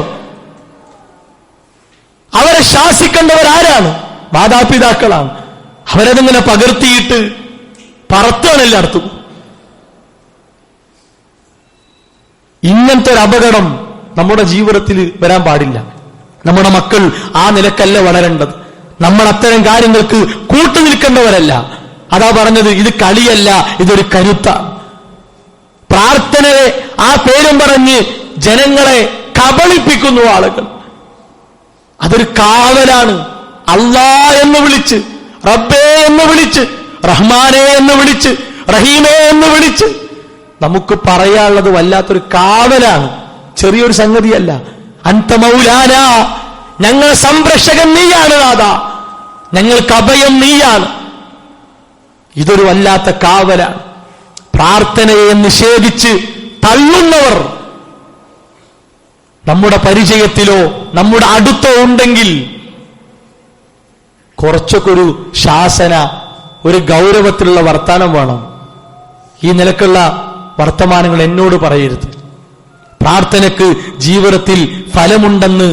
അവരെ ശാസിക്കേണ്ടവർ ആരാണ്? മാതാപിതാക്കളാണ്. അവരതിങ്ങനെ പകർത്തിയിട്ട് പറത്തുകയാണ് എല്ലായിടത്തും. ഇങ്ങനത്തെ ഒരു അപകടം നമ്മുടെ ജീവിതത്തിൽ വരാൻ പാടില്ല. നമ്മുടെ മക്കൾ ആ നിലക്കല്ല വളരേണ്ടത്. നമ്മൾ അത്തരം കാര്യങ്ങൾക്ക് കൂട്ടുനിൽക്കേണ്ടവരല്ല. അതാ പറഞ്ഞത്, ഇത് കളിയല്ല, ഇതൊരു കരുത്താണ്. പ്രാർത്ഥനയെ ആ പേരും പറഞ്ഞ് ജനങ്ങളെ കബളിപ്പിക്കുന്നു ആളുകൾ. അതൊരു കാവലാണ്. അല്ലാ എന്ന് വിളിച്ച്, റബ്ബേ എന്ന് വിളിച്ച്, റഹ്മാനെ എന്ന് വിളിച്ച്, റഹീമേ എന്ന് വിളിച്ച് നമുക്ക് പറയാനുള്ളത് വല്ലാത്തൊരു കാവലാണ്, ചെറിയൊരു സംഗതിയല്ല. അൻത മൗലാന, ഞങ്ങൾ സംരക്ഷകൻ നീയാണ് നാഥാ, ഞങ്ങൾക്ക് അഭയം നീയാണ്. ഇതൊരു വല്ലാത്ത കാവലാണ്. പ്രാർത്ഥനയെ നിഷേധിച്ച് തള്ളുന്നവർ നമ്മുടെ പരിചയത്തിലോ നമ്മുടെ അടുത്തോ ഉണ്ടെങ്കിൽ കുറച്ചൊക്കെ ഒരു ശാസന, ഒരു ഗൗരവത്തിലുള്ള വർത്തമാനം വേണം. ഈ നിലക്കുള്ള വർത്തമാനങ്ങൾ എന്നോട് പറയരുത്. പ്രാർത്ഥനയ്ക്ക് ജീവിതത്തിൽ ഫലമുണ്ടെന്ന്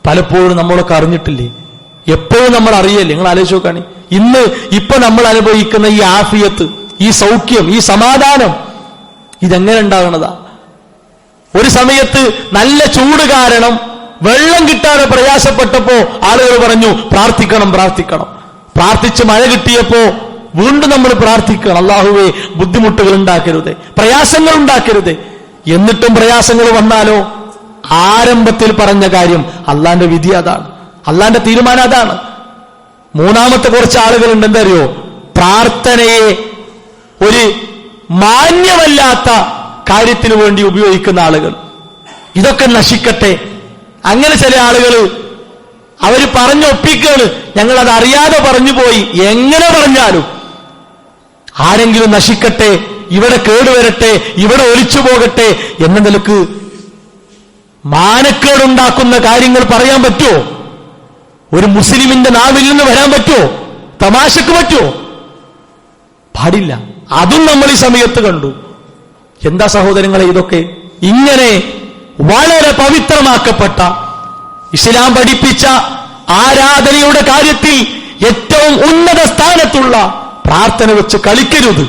പലപ്പോഴും നമ്മളൊക്കെ അറിഞ്ഞിട്ടില്ലേ? എപ്പോഴും നമ്മൾ അറിയല്ലേ? നിങ്ങൾ ആലോചിച്ച് നോക്കാണ്, ഇപ്പൊ നമ്മൾ അനുഭവിക്കുന്ന ഈ ആഫിയത്ത്, ഈ സൗഖ്യം, ഈ സമാധാനം ഇതെങ്ങനെ ഉണ്ടാകുന്നതാ? ഒരു സമയത്ത് നല്ല ചൂട് കാരണം വെള്ളം കിട്ടാതെ പ്രയാസപ്പെട്ടപ്പോ ആളുകൾ പറഞ്ഞു പ്രാർത്ഥിക്കണം പ്രാർത്ഥിക്കണം. പ്രാർത്ഥിച്ച് മഴ കിട്ടിയപ്പോ വീണ്ടും നമ്മൾ പ്രാർത്ഥിക്കണം, അല്ലാഹുവേ ബുദ്ധിമുട്ടുകൾ ഉണ്ടാക്കരുതേ, പ്രയാസങ്ങൾ ഉണ്ടാക്കരുതേ. എന്നിട്ടും പ്രയാസങ്ങൾ വന്നാലോ? ആരംഭത്തിൽ പറഞ്ഞ കാര്യം അള്ളാന്റെ വിധി അതാണ്, അള്ളാന്റെ തീരുമാനം അതാണ്. മൂന്നാമത്തെ കുറച്ച് ആളുകളുണ്ട്, എന്താ അറിയോ? പ്രാർത്ഥനയെ ഒരു മാന്യമല്ലാത്ത കാര്യത്തിനു വേണ്ടി ഉപയോഗിക്കുന്ന ആളുകൾ. ഇതൊക്കെ നശിക്കട്ടെ. അങ്ങനെ ചില ആളുകൾ അവര് പറഞ്ഞൊപ്പിക്കാണ്, ഞങ്ങളത് അറിയാതെ പറഞ്ഞു പോയി. എങ്ങനെ പറഞ്ഞാലും ആരെങ്കിലും നശിക്കട്ടെ, ഇവിടെ കേടുവരട്ടെ, ഇവിടെ ഒലിച്ചു പോകട്ടെ എന്ന നിലക്ക് മാനക്കേടുണ്ടാക്കുന്ന കാര്യങ്ങൾ പറയാൻ പറ്റുമോ? ഒരു മുസ്ലിമിന്റെ നാവിൽ നിന്ന് വരാൻ പറ്റുമോ? തമാശക്ക് പറ്റുമോ? പാടില്ല. അതും നമ്മൾ ഈ സമയത്ത് കണ്ടു. എന്താ സഹോദരങ്ങളെ ഇതൊക്കെ? ഇങ്ങനെ വളരെ പവിത്രമാക്കപ്പെട്ട ഇസ്ലാം പഠിപ്പിച്ച ആരാധനയുടെ കാര്യത്തിൽ ഏറ്റവും ഉന്നത സ്ഥാനത്തുള്ള പ്രാർത്ഥന വെച്ച് കളിക്കരുത്.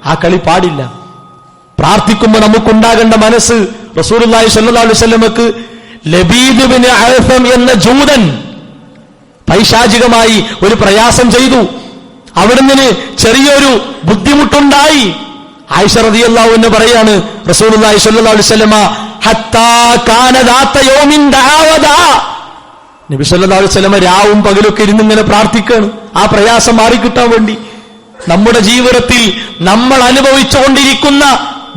ആ കളി പാടില്ല. പ്രാർത്ഥിക്കുമ്പോൾ നമുക്കുണ്ടാകേണ്ട മനസ്സ്, റസൂലുള്ളാഹി സ്വല്ലല്ലാഹു അലൈഹി വസല്ലമക്ക് ലബീദ് ഇബ്നു അഅ്സം എന്ന ജൂതൻ പൈശാചികമായി ഒരു പ്രയാസം ചെയ്തു. അവിടുന്ന് ചെറിയൊരു ബുദ്ധിമുട്ടുണ്ടായി. ആയിഷ റളിയല്ലാഹു അൻഹ പറയാണ്, റസൂലുള്ളാഹി സ്വല്ലല്ലാഹു അലൈഹി വസല്ലമ ഹത്താ കാന ദാത യൗമിൻ ദഅവദാ, നബി സല്ലല്ലാഹു അലൈഹി വസല്ലമ രാവും പകലൊക്കെ ഇരുന്ന് ഇങ്ങനെ പ്രാർത്ഥിക്കുകയാണ് ആ പ്രയാസം മാറിക്കിട്ടാൻ വേണ്ടി. നമ്മുടെ ജീവിതത്തിൽ നമ്മൾ അനുഭവിച്ചുകൊണ്ടിരിക്കുന്ന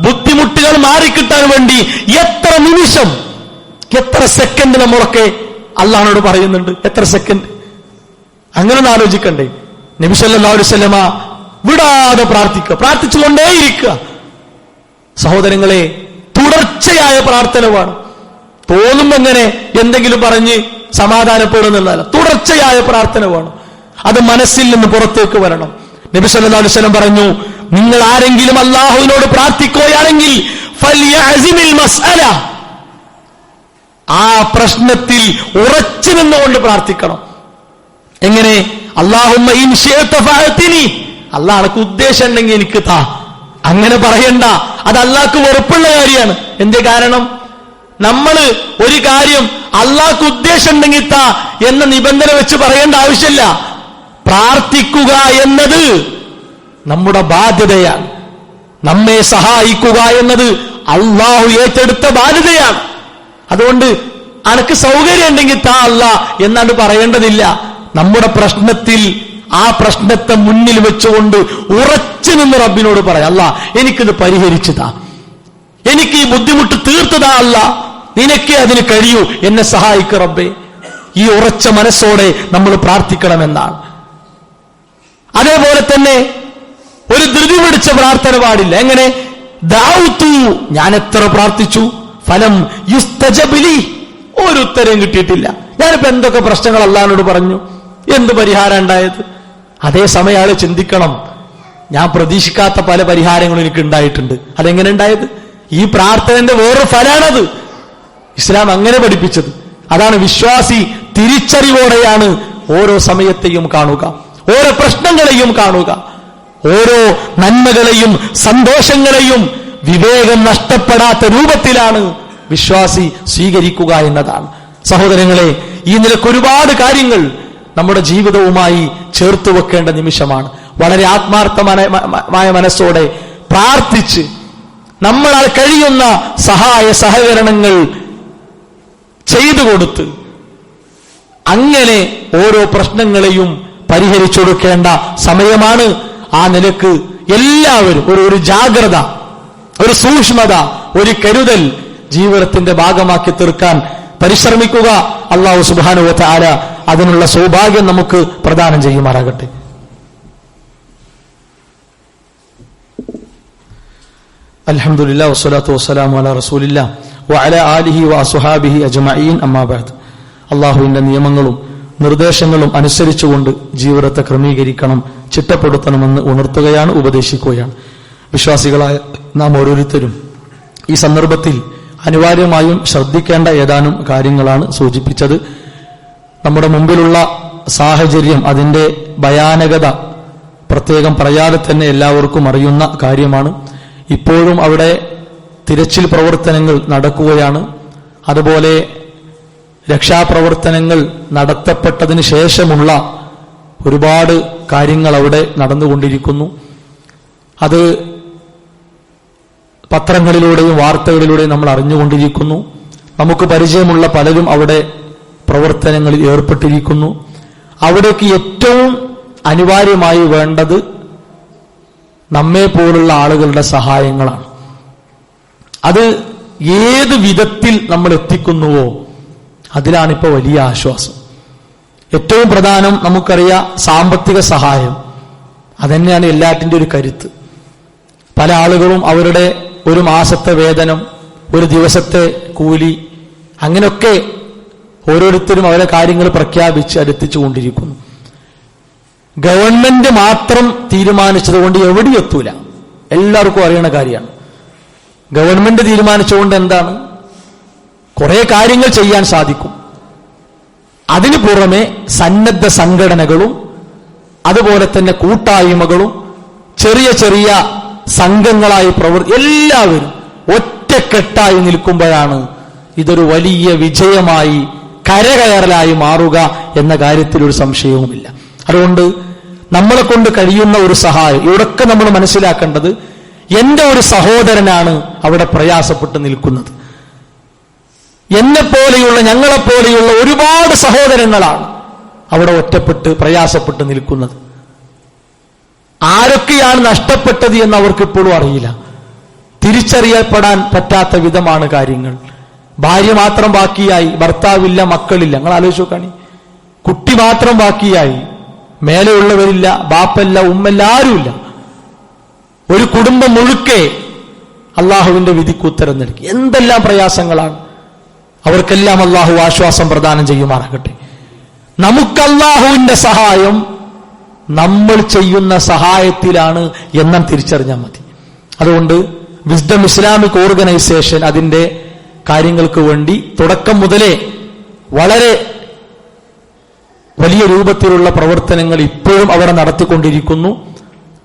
ബുദ്ധിമുട്ടുകൾ മാറിക്കിട്ടാൻ വേണ്ടി എത്ര നിമിഷം, എത്ര സെക്കൻഡ് നമ്മളൊക്കെ അള്ളാഹുവോട് പറയുന്നുണ്ട്. എത്ര സെക്കൻഡ്? അങ്ങനെ ഒന്ന് ആലോചിക്കണ്ടേ? നബി സല്ലല്ലാഹു അലൈഹി വസല്ലമ വിടാതെ പ്രാർത്ഥിക്കുക, പ്രാർത്ഥിച്ചുകൊണ്ടേയിരിക്കുക. സഹോദരങ്ങളെ, തുടർച്ചയായ പ്രാർത്ഥന വേണം. തോന്നുമ്പോ എങ്ങനെ എന്തെങ്കിലും പറഞ്ഞ് സമാധാനപ്പെടുന്നതല്ല, തുടർച്ചയായ പ്രാർത്ഥന വേണം. അത് മനസ്സിൽ നിന്ന് പുറത്തേക്ക് വരണം. നബി സല്ലല്ലാഹു അലൈഹി വസല്ലം പറഞ്ഞു, നിങ്ങൾ ആരെങ്കിലും അല്ലാഹുവിനോട് പ്രാർത്ഥിക്കുകയാണെങ്കിൽ ഫൽയഅസിമിൽ മസ്അല, ആ പ്രശ്നത്തിൽ ഉറച്ചു നിന്നുകൊണ്ട് പ്രാർത്ഥിക്കണം. എങ്ങനെ? അല്ലാഹുമ്മ ഇൻ ശിഅത ഫഅതിനി, അല്ലാഹ് അനക്ക് ഉദ്ദേശം ഉണ്ടെങ്കിൽ എനിക്ക് താ. അങ്ങനെ പറയണ്ട, അത് അല്ലാഹ്ക്ക് വെറുപ്പുള്ള കാര്യമാണ്. എന്തേ കാരണം? നമ്മൾ ഒരു കാര്യം അല്ലാഹ്ക്ക് ഉദ്ദേശം ഉണ്ടെങ്കിൽ താ എന്ന നിബന്ധന വെച്ച് പറയേണ്ട ആവശ്യമില്ല. പ്രാർത്ഥിക്കുക എന്നത് നമ്മുടെ ബാധ്യതയാണ്. നമ്മെ സഹായിക്കുക എന്നത് അല്ലാഹു ഏറ്റെടുത്ത ബാധ്യതയാണ്. അതുകൊണ്ട് അനക്ക് സൗകര്യം ഉണ്ടെങ്കിൽ താ അല്ലാഹ് എന്നാണ്ട് പറയേണ്ടതില്ല. നമ്മുടെ പ്രശ്നത്തിൽ ആ പ്രശ്നത്തെ മുന്നിൽ വെച്ചുകൊണ്ട് ഉറച്ചു നിന്ന് റബ്ബിനോട് പറയാം, അല്ലാഹ് എനിക്കിത് പരിഹരിച്ചു താ, എനിക്ക് ഈ ബുദ്ധിമുട്ട് തീർത്തതാ അല്ലാഹ്, നിനക്കേ അതിന് കഴിയൂ, എന്നെ സഹായിക്കുക റബ്ബേ. ഈ ഉറച്ച മനസ്സോടെ നമ്മൾ പ്രാർത്ഥിക്കണമെന്നാണ്. അതേപോലെ തന്നെ ഒരു ധൃതി പിടിച്ച പ്രാർത്ഥന പാടില്ല. എങ്ങനെ? ദഅഉതു, ഞാൻ എത്ര പ്രാർത്ഥിച്ചു, ഫലം യുസ്തജബ് ലി, ഒരു ഉത്തരം കിട്ടിയിട്ടില്ല. ഞാനിപ്പോ എന്തൊക്കെ പ്രശ്നങ്ങൾ അല്ലാഹുവോട് പറഞ്ഞു, എന്ത് പരിഹാരം ഉണ്ടായത്? അതേസമയം ആള് ചിന്തിക്കണം, ഞാൻ പ്രതീക്ഷിക്കാത്ത പല പരിഹാരങ്ങളും എനിക്ക് ഉണ്ടായിട്ടുണ്ട്. അതെങ്ങനെ ഉണ്ടായത്? ഈ പ്രാർത്ഥനന്റെ വേറൊരു ഫലാണത്. ഇസ്ലാം അങ്ങനെ പഠിപ്പിച്ചത്. അതാണ് വിശ്വാസി തിരിച്ചറിവോടെയാണ് ഓരോ സമയത്തെയും കാണുക, ഓരോ പ്രശ്നങ്ങളെയും കാണുക, ഓരോ നന്മകളെയും സന്തോഷങ്ങളെയും വിവേകം നഷ്ടപ്പെടാത്ത രൂപത്തിലാണ് വിശ്വാസി സ്വീകരിക്കുക എന്നതാണ്. സഹോദരങ്ങളെ, ഈ നിലക്ക് ഒരുപാട് കാര്യങ്ങൾ നമ്മുടെ ജീവിതവുമായി ചേർത്ത് വെക്കേണ്ട നിമിഷമാണ്. വളരെ ആത്മാർത്ഥമായ മനസ്സോടെ പ്രാർത്ഥിച്ച് നമ്മളാൽ കഴിയുന്ന സഹായ സഹകരണങ്ങൾ ചെയ്തു കൊടുത്ത് അങ്ങനെ ഓരോ പ്രശ്നങ്ങളെയും പരിഹരിച്ചു കൊടുക്കേണ്ട സമയമാണ്. ആ നിലക്ക് എല്ലാവരും ഒരു ജാഗ്രത, ഒരു സൂക്ഷ്മത, ഒരു കരുതൽ ജീവിതത്തിന്റെ ഭാഗമാക്കി തീർക്കാൻ പരിശ്രമിക്കുക. അല്ലാഹു സുബ്ഹാനഹു വ തആല അതിനുള്ള സൗഭാഗ്യം നമുക്ക് പ്രദാനം ചെയ്യുമാറാകട്ടെ. അൽഹംദുലില്ലാഹി വസ്സലാത്തു വസ്സലാമു അലാ റസൂലില്ലാഹി വഅലാ ആലിഹി വഅസ്ഹാബിഹി അജ്മഈൻ അമ്മാ ബഅദ്. അല്ലാഹുവിന്റെ നിയമങ്ങളും നിർദ്ദേശങ്ങളും അനുസരിച്ചുകൊണ്ട് ജീവിതത്തെ ക്രമീകരിക്കണം, ചിട്ടപ്പെടുത്തണമെന്ന് ഉണർത്തുകയാണ്, ഉപദേശിക്കുകയാണ്. വിശ്വാസികളായ നാം ഓരോരുത്തരും ഈ സന്ദർഭത്തിൽ അനിവാര്യമായും ശ്രദ്ധിക്കേണ്ട ഏതാനും കാര്യങ്ങളാണ് സൂചിപ്പിച്ചത്. നമ്മുടെ മുമ്പിലുള്ള സാഹചര്യം, അതിന്റെ ഭയാനകത പ്രത്യേകം പറയാതെ തന്നെ എല്ലാവർക്കും അറിയുന്ന കാര്യമാണ്. ഇപ്പോഴും അവിടെ തിരച്ചിൽ പ്രവർത്തനങ്ങൾ നടക്കുകയാണ്. അതുപോലെ രക്ഷാപ്രവർത്തനങ്ങൾ നടത്തപ്പെട്ടതിന് ശേഷമുള്ള ഒരുപാട് കാര്യങ്ങൾ അവിടെ നടന്നുകൊണ്ടിരിക്കുന്നു. അത് പത്രങ്ങളിലൂടെയും വാർത്തകളിലൂടെയും നമ്മൾ അറിഞ്ഞുകൊണ്ടിരിക്കുന്നു. നമുക്ക് പരിചയമുള്ള പലരും അവിടെ പ്രവർത്തനങ്ങളിൽ ഏർപ്പെട്ടിരിക്കുന്നു. അവിടേക്ക് ഏറ്റവും അനിവാര്യമായി വേണ്ടത് നമ്മെ പോലുള്ള ആളുകളുടെ സഹായങ്ങളാണ്. അത് ഏത് വിധത്തിൽ നമ്മൾ എത്തിക്കുന്നുവോ അതിലാണിപ്പോൾ വലിയ ആശ്വാസം. ഏറ്റവും പ്രധാനം നമുക്കറിയാം സാമ്പത്തിക സഹായം. അതന്നെയാണ് എല്ലാറ്റിൻ്റെ ഒരു കരുത്ത്. പല ആളുകളും അവരുടെ ഒരു മാസത്തെ വേതനം, ഒരു ദിവസത്തെ കൂലി, അങ്ങനെയൊക്കെ ഓരോരുത്തരും അവരുടെ കാര്യങ്ങൾ പ്രഖ്യാപിച്ച് അതെത്തിച്ചുകൊണ്ടിരിക്കുന്നു. ഗവൺമെന്റ് മാത്രം തീരുമാനിച്ചതുകൊണ്ട് എവിടെയും എത്തൂല, എല്ലാവർക്കും അറിയണ കാര്യമാണ്. ഗവൺമെന്റ് തീരുമാനിച്ചുകൊണ്ട് എന്താണ്, കുറെ കാര്യങ്ങൾ ചെയ്യാൻ സാധിക്കും. അതിനു പുറമെ സന്നദ്ധ സംഘടനകളും അതുപോലെ തന്നെ കൂട്ടായ്മകളും ചെറിയ ചെറിയ സംഘങ്ങളായി എല്ലാവരും ഒറ്റക്കെട്ടായി നിൽക്കുമ്പോഴാണ് ഇതൊരു വലിയ വിജയമായി കരകയറലായി മാറുക എന്ന കാര്യത്തിൽ ഒരു സംശയവുമില്ല. അതുകൊണ്ട് നമ്മളെ കൊണ്ട് കഴിയുന്ന ഒരു സഹായം ഇവിടൊക്കെ നമ്മൾ മനസ്സിലാക്കേണ്ടത്, എന്റെ ഒരു സഹോദരനാണ് അവിടെ പ്രയാസപ്പെട്ട് നിൽക്കുന്നത്. എന്നെപ്പോലെയുള്ള ഞങ്ങളെപ്പോലെയുള്ള ഒരുപാട് സഹോദരങ്ങളാണ് അവിടെ ഒറ്റപ്പെട്ട് പ്രയാസപ്പെട്ട് നിൽക്കുന്നത്. ആരൊക്കെയാണ് നഷ്ടപ്പെട്ടത് എന്ന് അവർക്കിപ്പോഴും അറിയില്ല. തിരിച്ചറിയപ്പെടാൻ പറ്റാത്ത വിധമാണ് കാര്യങ്ങൾ. ഭാര്യ മാത്രം ബാക്കിയായി, ഭർത്താവില്ല, മക്കളില്ല. നിങ്ങൾ ആലോചിച്ച് നോക്കാണി, കുട്ടി മാത്രം ബാക്കിയായി, മേലെയുള്ളവരില്ല, ബാപ്പല്ല, ഉമ്മല്ല, ആരുമില്ല. ഒരു കുടുംബം മുഴുക്കെ അള്ളാഹുവിന്റെ വിധിക്ക് ഉത്തരം നൽകി. എന്തെല്ലാം പ്രയാസങ്ങളാണ്. അവർക്കെല്ലാം അള്ളാഹു ആശ്വാസം പ്രദാനം ചെയ്യുമാറാകട്ടെ. നമുക്ക് അള്ളാഹുവിന്റെ സഹായം നമ്മൾ ചെയ്യുന്ന സഹായത്തിലാണ് എന്ന് തിരിച്ചറിഞ്ഞാൽ മതി. അതുകൊണ്ട് വിസ്ഡം ഇസ്ലാമിക് ഓർഗനൈസേഷൻ അതിന്റെ കാര്യങ്ങൾക്ക് വേണ്ടി തുടക്കം മുതലേ വളരെ വലിയ രൂപത്തിലുള്ള പ്രവർത്തനങ്ങൾ ഇപ്പോഴും അവിടെ നടത്തിക്കൊണ്ടിരിക്കുന്നു,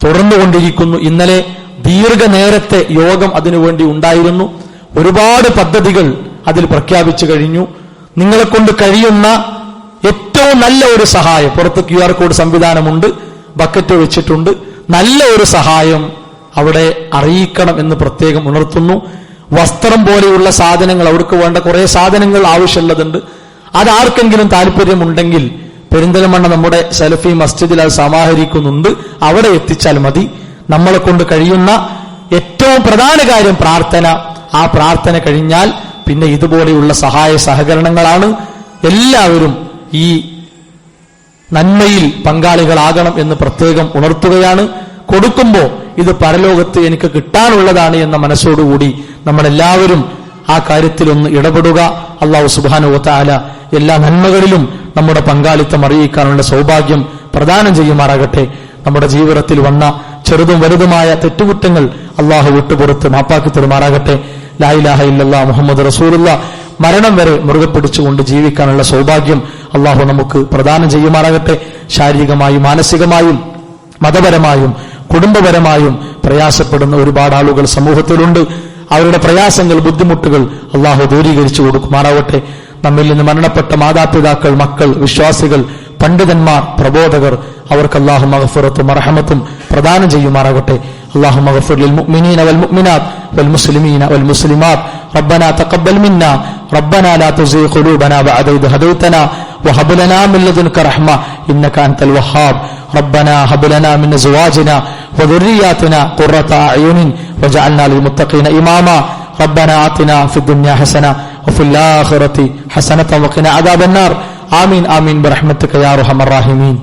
തുടർന്നുകൊണ്ടിരിക്കുന്നു. ഇന്നലെ ദീർഘനേരത്തെ യോഗം അതിനുവേണ്ടി ഉണ്ടായിരുന്നു. ഒരുപാട് പദ്ധതികൾ അതിൽ പ്രഖ്യാപിച്ചു കഴിഞ്ഞു. നിങ്ങളെ കൊണ്ട് കഴിയുന്ന ഏറ്റവും നല്ല ഒരു സഹായം, പുറത്ത് QR കോഡ് സംവിധാനമുണ്ട്, ബക്കറ്റ് വെച്ചിട്ടുണ്ട്, നല്ല ഒരു സഹായം അവിടെ അറിയിക്കണം എന്ന് പ്രത്യേകം ഉണർത്തുന്നു. വസ്ത്രം പോലെയുള്ള സാധനങ്ങൾ, അവർക്ക് വേണ്ട കുറെ സാധനങ്ങൾ ആവശ്യമുള്ളതുണ്ട്. അതാർക്കെങ്കിലും താല്പര്യമുണ്ടെങ്കിൽ പെരിന്തൽമണ്ണ നമ്മുടെ സലഫി മസ്ജിദിൽ അത് സമാഹരിക്കുന്നുണ്ട്, അവിടെ എത്തിച്ചാൽ മതി. നമ്മളെ കൊണ്ട് കഴിയുന്ന ഏറ്റവും പ്രധാന കാര്യം പ്രാർത്ഥന. ആ പ്രാർത്ഥന കഴിഞ്ഞാൽ പിന്നെ ഇതുപോലെയുള്ള സഹായ സഹകരണങ്ങളാണ്. എല്ലാവരും ഈ നന്മയിൽ പങ്കാളികളാകണം എന്ന് പ്രത്യേകം ഉണർത്തുകയാണ്. കൊടുക്കുമ്പോൾ ഇത് പരലോകത്ത് എനിക്ക് കിട്ടാനുള്ളതാണ് എന്ന മനസ്സോടുകൂടി നമ്മളെല്ലാവരും ആ കാര്യത്തിലൊന്ന് ഇടപെടുക. അല്ലാഹു സുബ്ഹാനഹു വ തആല എല്ലാ നന്മകളിലും നമ്മുടെ പങ്കാളിത്തം അറിയിക്കാനുള്ള സൗഭാഗ്യം പ്രദാനം ചെയ്യുമാറാകട്ടെ. നമ്മുടെ ജീവിതത്തിൽ വന്ന ചെറുതും വലുതുമായ തെറ്റുകുറ്റങ്ങൾ അള്ളാഹു വിട്ടുപുറത്ത് മാപ്പാക്കി തരുമാറാകട്ടെ. ലാ ഇലാഹ ഇല്ലല്ലാഹ് മുഹമ്മദ് റസൂലുള്ളാഹ് മരണം വരെ മുറുകെ പിടിച്ചുകൊണ്ട് ജീവിക്കാനുള്ള സൗഭാഗ്യം അള്ളാഹു നമുക്ക് പ്രദാനം ചെയ്യുമാറാകട്ടെ. ശാരീരികമായും മാനസികമായും മതപരമായും കുടുംബപരമായും പ്രയാസപ്പെടുന്ന ഒരുപാട് ആളുകൾ സമൂഹത്തിലുണ്ട്. അവരുടെ പ്രയാസങ്ങൾ, ബുദ്ധിമുട്ടുകൾ അള്ളാഹു ദൂരീകരിച്ചു കൊടുക്കുമാറാവട്ടെ. നമ്മിൽ നിന്ന് മരണപ്പെട്ട മാതാപിതാക്കൾ, മക്കൾ, വിശ്വാസികൾ, പണ്ഡിതന്മാർ, പ്രബോധകർ, അവർക്ക് അല്ലാഹു മഗ്ഫിറത്തും മർഹമത്തും പ്രദാനം ചെയ്യുമാറാകട്ടെ. اللهم اغفر للمؤمنين والمؤمنات والمسلمين والمسلمات ربنا تقبل منا ربنا لا تزغ قلوبنا بعد إذ هديتنا وهب لنا من لدنك رحمة إنك أنت الوهاب ربنا هب لنا من أزواجنا وذرياتنا قرة أعين واجعلنا للمتقين إماما ربنا آتنا في الدنيا حسنة وفي الآخرة حسنة وقنا عذاب النار آمين آمين برحمتك يا أرحم الراحمين.